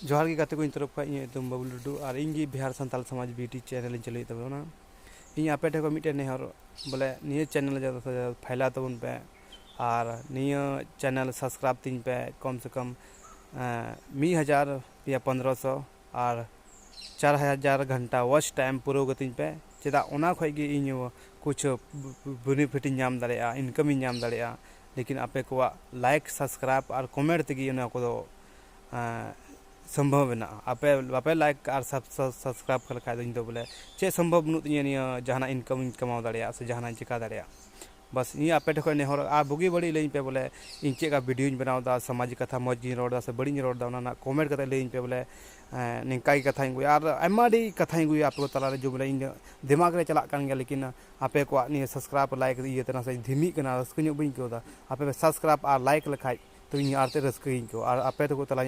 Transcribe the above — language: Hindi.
जोहार की गाते को इन तरफ का तुम बबुल लुडू और इंगी बिहार संताल समाज बीटी चैनल चलई तबना इन आपे ठे को मिटे नेहर बोले निये चैनल ज़्यादा से ज़्यादा फैला तबन पे और निये चैनल सब्सक्राइब तीन पे कम से कम 1000 या 1500 और 4000 घंटा वॉच टाइम पूरा गतिन पे चेदा ओना खई इन कुछ बेनिफिट नाम दाड़ेया इनकम नाम दाड़ेया लेकिन आपे को लाइक सब्सक्राइब और कमेंट तगी को संभव ना आपे बापे लाइक और सब्सक्राइब कर खाद इन बोले चे संभव बनुत जहां इनकम कमाव दाड़ेया से जहां चिका दाड़ेया बस इन आपे ठेको नेहर आ बुगी बड़ी लई पे बोले इन चेका वीडियो बनावदा सामाजिक कथा मौज गी रोड़ा से बड़ी रोड़ा ना कमेंट करते लई पे बोले निंका कथा गुया और आयमाडी कथा गुया आपे को तला जो बोले इन दिमाग रे चला कान गया लेकिन आपे को नि सब्सक्राइब लाइक ये तना से धीमी कना रस्क बई को आपे सब्सक्राइब और लाइक लखाई तो इन आरते रस्क और आपे तो तला